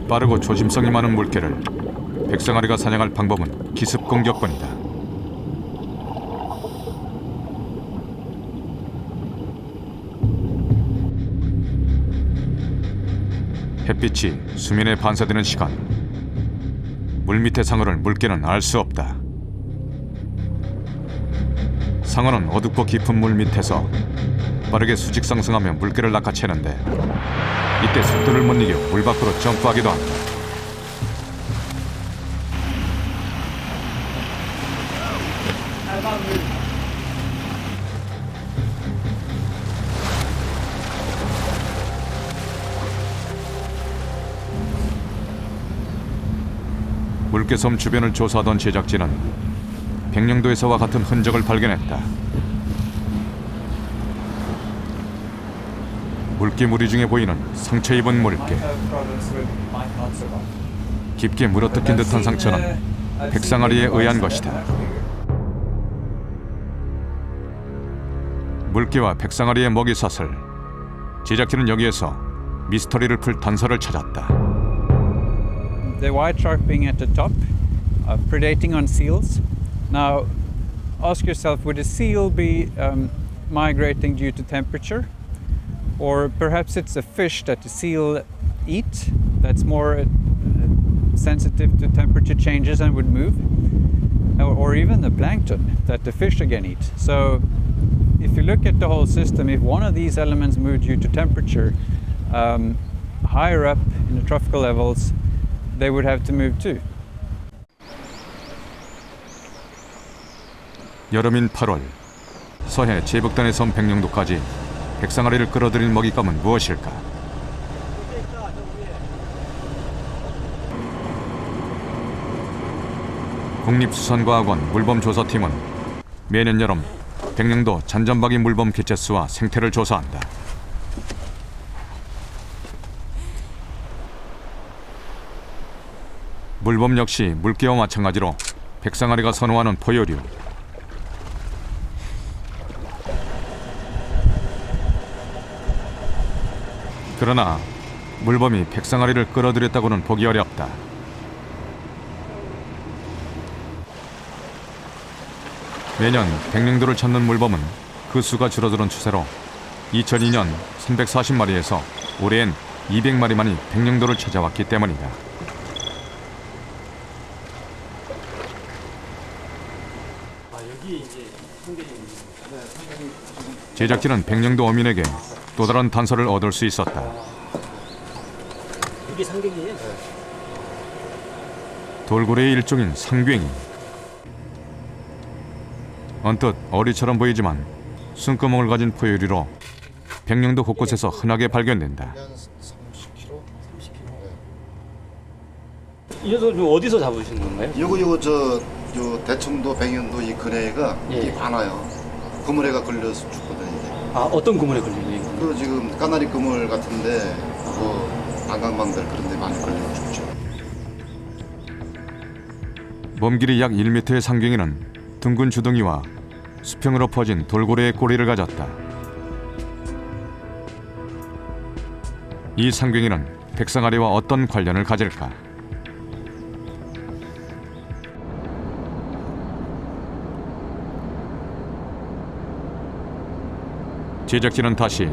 빠르고 조심성이 많은 물개를 백상아리가 사냥할 방법은 기습 공격뿐이다. 햇빛이 수면에 반사되는 시간. 물밑의 상어를 물개는 알 수 없다. 상어는 어둡고 깊은 물 밑에서 빠르게 수직 상승하며 물개를 낚아채는데 이때 속도를 못 이겨 물 밖으로 점프하기도 한다. 물개섬 주변을 조사하던 제작진은 백령도에서와 같은 흔적을 발견했다. 물개 무리 중에 보이는 상처 입은 물개. 깊게 물어뜯긴 듯한 상처는 백상아리에 의한 것이다. 물개와 백상아리의 먹이 사슬. 제작진은 여기에서 미스터리를 풀 단서를 찾았다. The white shark being at the top, predating on seals. Now, ask yourself, would a seal be migrating due to temperature? Or perhaps it's a fish that the seal eat that's more sensitive to temperature changes and would move. Or even the plankton that the fish again eat. So if you look at the whole system, if one of these elements move due to temperature, higher up in the tropical levels, they would have to move too. 여름인 8월, 서해 제북단의 섬 백령도까지 백상아리를 끌어들인 먹잇감은 무엇일까? 국립수산과학원 물범조사팀은 매년 여름 백령도 잔잔박이 물범 개체수와 생태를 조사한다. 물범 역시 물개와 마찬가지로 백상아리가 선호하는 포유류. 그러나 물범이 백상아리를 끌어들였다고는 보기 어렵다. 매년 백령도를 찾는 물범은 그 수가 줄어드는 추세로 2002년 340마리에서 올해엔 200마리만이 백령도를 찾아왔기 때문이다. 제작진은 백령도 어민에게 또 다른 단서를 얻을 수 있었다. 이게 상갱이에요? 돌고래의 일종인 상괭이. 언뜻 어리처럼 보이지만 숨구멍을 가진 포유류로 백령도 곳곳에서 흔하게 발견된다. 이 녀석은 어디서 잡으시는 건가요? 요거 저 대청도 백령도 이 근해가 이게 많아요. 그물에가 걸려서 죽거든요. 이제. 아, 어떤 그물에 걸리는 거예요? 그 지금 까나리 그물 같은데 안강망들 그런 데 많이 걸리고 죽죠. 몸길이 약 1m의 상갱이는 둥근 주둥이와 수평으로 퍼진 돌고래의 꼬리를 가졌다. 이 상갱이는 백상아리와 어떤 관련을 가질까? 제작진은 다시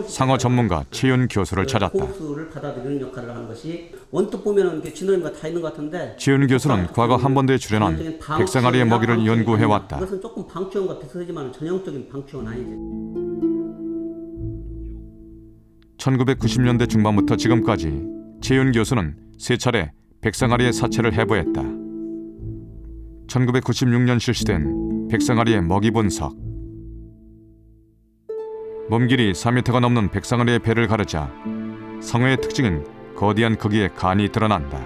상어 전문가 최윤 교수를 찾았다. 호수를 받아들이는 역할을 하는 것이 원뜻 보면은 진원이가 다 있는 것 같은데 최윤 교수는 과거 한번도에 출연한 백상아리의 먹이를 연구해왔다. 이것은 조금 방치원과 비슷하지만 전형적인 방치원 아니지. 1990년대 중반부터 지금까지 최윤 교수는 3차례 백상아리의 사체를 해부했다. 1996년 실시된 백상아리의 먹이 분석. 몸길이 4m가 넘는 백상아리의 배를 가르자 상어의 특징인 거대한 크기의 간이 드러난다.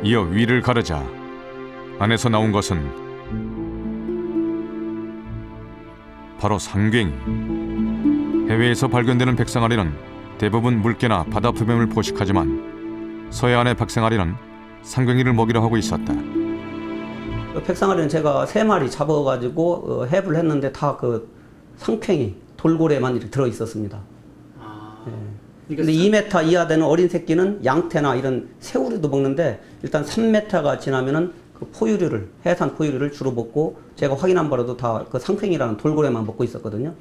이어 위를 가르자 안에서 나온 것은 바로 상갱이. 해외에서 발견되는 백상아리는 대부분 물개나 바다 표범을 포식하지만 서해안의 백상아리는 상갱이를 먹이로 하고 있었다. 백상아리는 제가 3마리 잡아가지고 해부를 했는데 다 그 상팽이, 돌고래만 이렇게 들어 있었습니다. 근데 2m 이하 되는 어린 새끼는 양태나 이런 새우류도 먹는데 일단 3m가 지나면은 그 포유류를, 해산 포유류를 주로 먹고 제가 확인한 바로도 다 그 상팽이라는 돌고래만 먹고 있었거든요.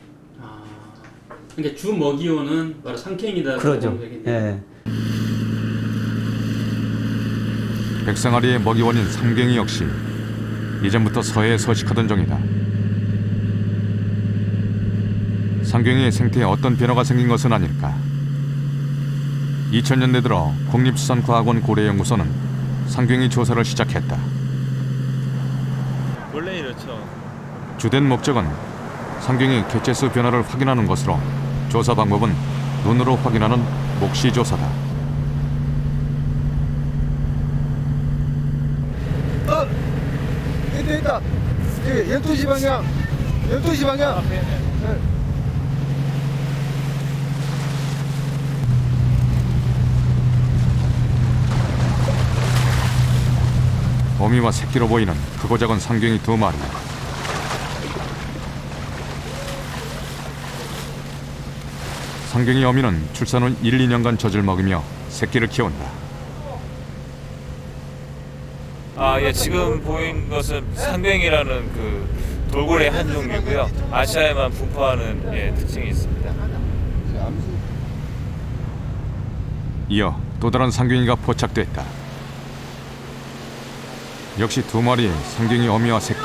그러니까 주 먹이원은 바로 상팽이다. 그러죠. 예. 백상아리의 먹이원인 상갱이 역시 이전부터 서해에 서식하던 종이다. 상갱이의 생태에 어떤 변화가 생긴 것은 아닐까. 2000년대 들어 국립수산과학원 고래연구소는 상갱이 조사를 시작했다. 원래 이렇죠. 주된 목적은 상갱이 개체수 변화를 확인하는 것으로 조사 방법은 눈으로 확인하는 목시 조사다. 있다. 12시 방향. 12시 방향. 어미와 새끼로 보이는 크고 작은 상갱이 2마리. 상갱이 어미는 출산 후 1, 2년간 젖을 먹이며 새끼를 키운다. 예, 지금 보인 것은 상갱이라는 그 돌고래 한 종류고요. 아시아에만 분포하는 특징이 있습니다. 이어 또 다른 상갱이가 포착됐다. 역시 2마리의 상갱이 어미와 새끼.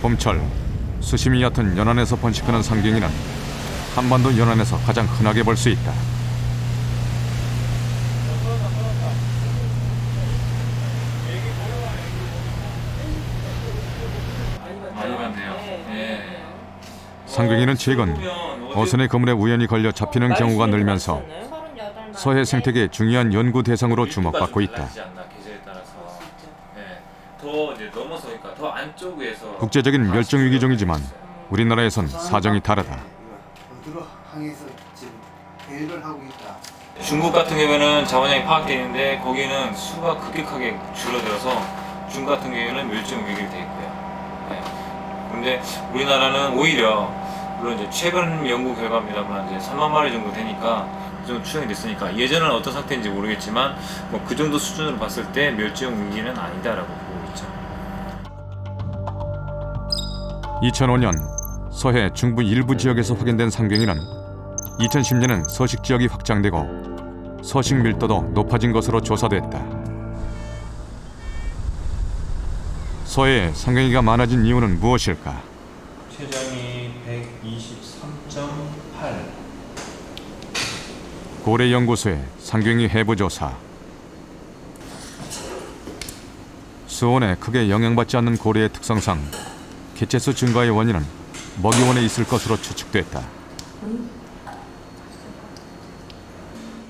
봄철 수심이 얕은 연안에서 번식하는 상갱이는 한반도 연안에서 가장 흔하게 볼 수 있다. 많이 봤네요. 상갱이는 최근 어선의 그물에 우연히 걸려 잡히는 경우가 늘면서 서해 생태계의 중요한 연구 대상으로 주목받고 있다. 더 이제 넘어서 그러니까 더 안쪽에서 국제적인 멸종 위기종이지만 우리나라에선 사정이 다르다. 항해에서 지금 대회를 하고 있다. 중국 같은 경우에는 자원량이 파악되어 있는데 거기는 수가 급격하게 줄어들어서 중국 같은 경우에는 멸종 위기로 되어 있고요. 그런데 우리나라는 오히려 물론 이제 최근 연구 결과입니다만 이제 3만 마리 정도 되니까 그 정도 추정이 됐으니까 예전은 어떤 상태인지 모르겠지만 뭐 그 정도 수준으로 봤을 때 멸종 위기는 아니다라고 보고 있죠. 2005년 서해 중부 일부 지역에서 확인된 상갱이는 2010년엔 서식 지역이 확장되고 서식 밀도도 높아진 것으로 조사됐다. 서해에 상갱이가 많아진 이유는 무엇일까? 체장이 123.8. 고래연구소의 상갱이 해부조사. 수온에 크게 영향받지 않는 고래의 특성상 개체수 증가의 원인은 먹이원에 있을 것으로 추측됐다.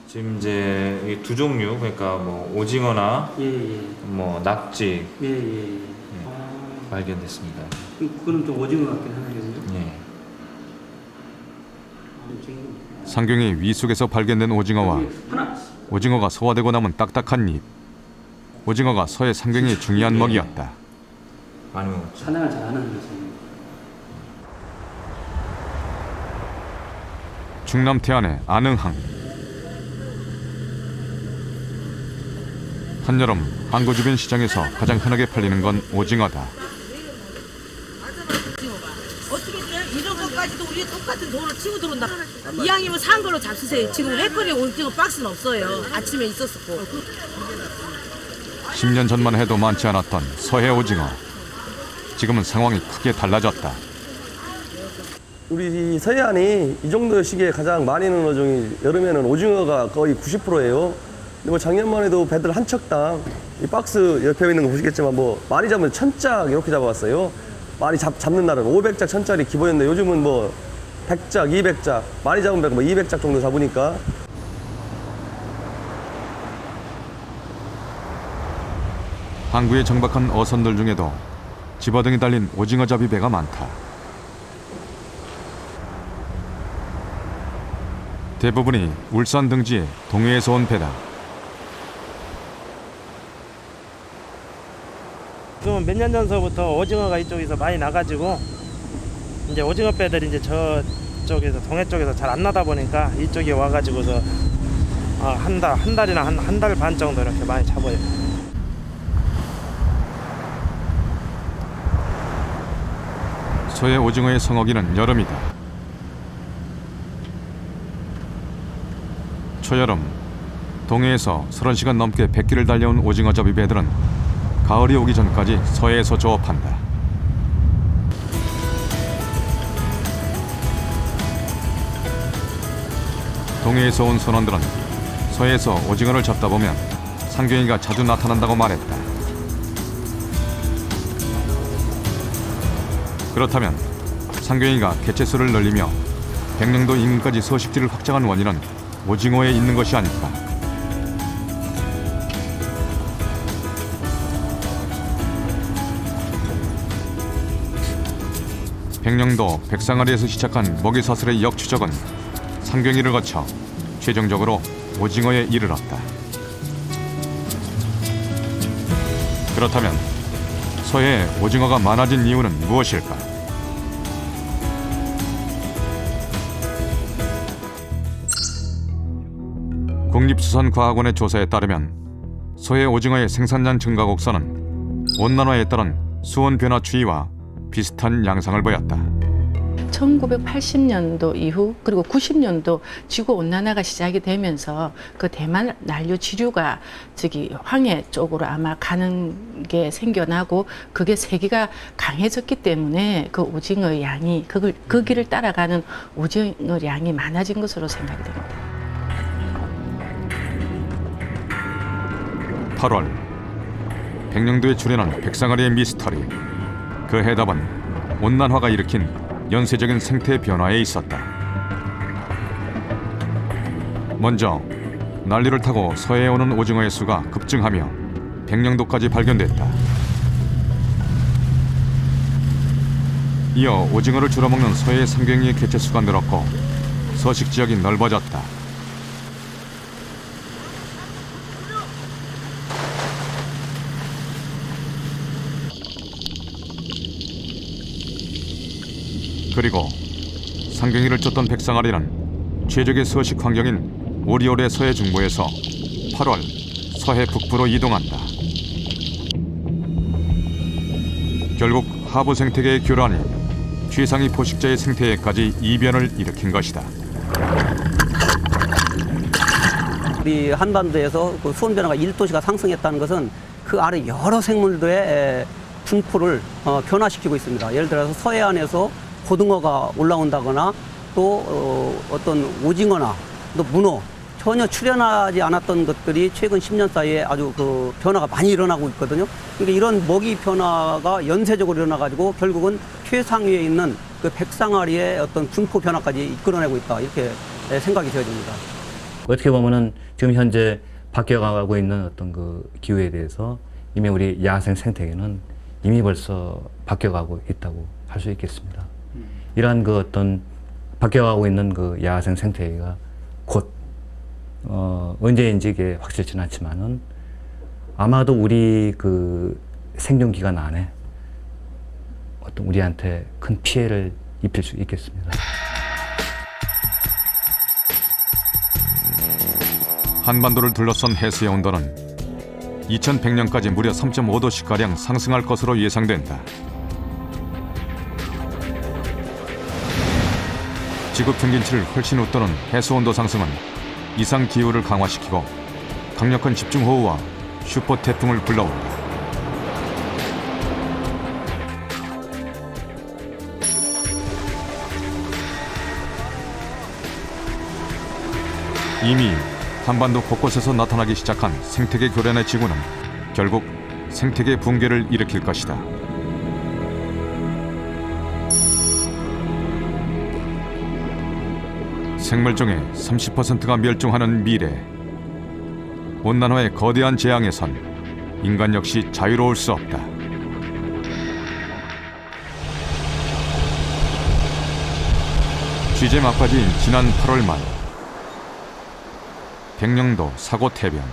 지금 이제 이 두 종류, 그러니까 뭐 오징어나 뭐 낙지 발견됐습니다. 그거는 좀 오징어 같긴 하네요. 상경이 위속에서 발견된 오징어와 오징어가 소화되고 남은 딱딱한 잎. 오징어가 서해 상경의 중요한 먹이였다. 많이 먹었죠. 산행을 잘하는 녀석입니다. 충남 태안의 안흥항. 한여름 항구 주변 시장에서 가장 흔하게 팔리는 건 오징어다. 어떻게 돼? 이런 것까지도 우리 똑같은 돈을 치고 들어온다. 이왕이면 산 걸로 잡수세요. 지금 회거리 오징어 박스는 없어요. 아침에 있었었고. 10년 전만 해도 많지 않았던 서해 오징어. 지금은 상황이 크게 달라졌다. 우리 서해안이 이 정도 시기에 가장 많이 있는 어종이 여름에는 오징어가 거의 90%예요. 뭐 작년만 해도 배들 한 척당 이 박스 옆에 있는 거 보시겠지만 뭐 많이 잡으면 1000짝 이렇게 잡아왔어요. 많이 잡는 날은 500짝 1000짜리 기본인데 요즘은 뭐 100짝 200짝 많이 잡으면 뭐 200짝 정도 잡으니까. 항구에 정박한 어선들 중에도 집어등이 달린 오징어잡이 배가 많다. 대부분이 울산 등지의 동해에서 온 배다. 지금 몇 년 전서부터 오징어가 이쪽에서 많이 나가지고 이제 오징어 배들이 이제 저쪽에서 동해 쪽에서 잘 안 나다 보니까 이쪽에 와가지고서 한 달이나 한 달 반 정도 이렇게 많이 잡아요. 서해 오징어의 성어기는 여름이다. 초여름 동해에서 30시간 넘게 백기를 달려온 오징어잡이 배들은 가을이 오기 전까지 서해에서 조업한다. 동해에서 온 선원들은 서해에서 오징어를 잡다 보면 상경이가 자주 나타난다고 말했다. 그렇다면 상경이가 개체수를 늘리며 백령도 인근까지 서식지를 확장한 원인은 오징어에 있는 것이 아닐까. 백령도 백상아리에서 시작한 먹이사슬의 역추적은 상경이를 거쳐 최종적으로 오징어에 이르렀다. 그렇다면 서해에 오징어가 많아진 이유는 무엇일까? 국립수산과학원의 조사에 따르면 서해 오징어의 생산량 증가 곡선은 온난화에 따른 수온 변화 추이와 비슷한 양상을 보였다. 1980년도 이후 그리고 90년도 지구 온난화가 시작이 되면서 그 대만 난류 지류가 황해 쪽으로 아마 가는 게 생겨나고 그게 세기가 강해졌기 때문에 그 오징어의 양이 그 길을 따라가는 오징어 양이 많아진 것으로 생각이 됩니다. 8월 백령도에 출현한 백상아리의 미스터리. 그 해답은 온난화가 일으킨 연쇄적인 생태 변화에 있었다. 먼저 난리를 타고 서해에 오는 오징어의 수가 급증하며 백령도까지 발견됐다. 이어 오징어를 줄어먹는 서해 상경이의 개체수가 늘었고 서식 지역이 넓어졌다. 그리고 상경이를 쫓던 백상아리는 최적의 서식 환경인 오리올의 서해 중부에서 8월 서해 북부로 이동한다. 결국 하부 생태계의 교란이 최상위 포식자의 생태계까지 이변을 일으킨 것이다. 우리 한반도에서 그 수온 변화가 1도씨가 상승했다는 것은 그 아래 여러 생물들의 분포를 변화시키고 있습니다. 예를 들어서 서해안에서 고등어가 올라온다거나 또 어떤 오징어나 또 문어 전혀 출현하지 않았던 것들이 최근 10년 사이에 아주 그 변화가 많이 일어나고 있거든요. 그러니까 이런 먹이 변화가 연쇄적으로 일어나가지고 결국은 최상위에 있는 그 백상아리의 어떤 분포 변화까지 이끌어내고 있다 이렇게 생각이 되어집니다. 어떻게 보면은 지금 현재 바뀌어가고 있는 어떤 그 기후에 대해서 이미 우리 야생 생태계는 이미 벌써 바뀌어가고 있다고 할 수 있겠습니다. 이러한 그 어떤 바뀌어가고 있는 그 야생 생태계가 곧 언제인지 이게 확실치는 않지만은 아마도 우리 그 생존 기간 안에 어떤 우리한테 큰 피해를 입힐 수 있겠습니다. 한반도를 둘러싼 해수의 온도는 2100년까지 무려 3.5도씩가량 상승할 것으로 예상된다. 지구 평균치를 훨씬 웃도는 해수 온도 상승은 이상 기후를 강화시키고 강력한 집중호우와 슈퍼 태풍을 불러온다. 이미 한반도 곳곳에서 나타나기 시작한 생태계 교란의 지구는 결국 생태계 붕괴를 일으킬 것이다. 생물종의 30%가 멸종하는 미래. 온난화의 거대한 재앙에선 인간 역시 자유로울 수 없다. 취재 막바지인 지난 8월 말 백령도 사고태변.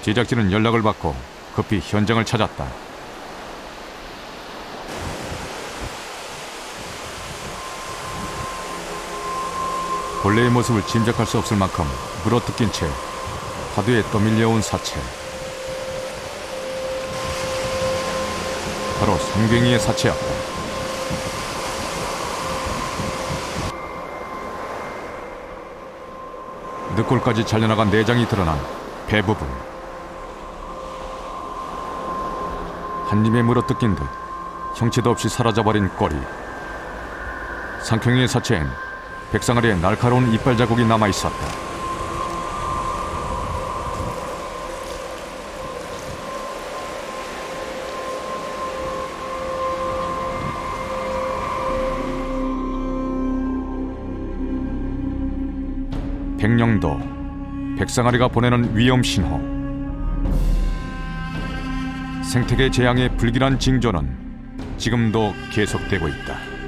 제작진은 연락을 받고 급히 현장을 찾았다. 본래의 모습을 짐작할 수 없을 만큼 물어뜯긴 채 파도에 떠밀려온 사체. 바로 송괭이의 사체였다. 늑골까지 잘려나간 내장이 드러난 배 부분. 한 입에 물어뜯긴 듯 형체도 없이 사라져버린 꼬리. 상경이의 사체엔 백상아리의 날카로운 이빨 자국이 남아있었다. 백령도, 백상아리가 보내는 위험 신호. 생태계 재앙의 불길한 징조는 지금도 계속되고 있다.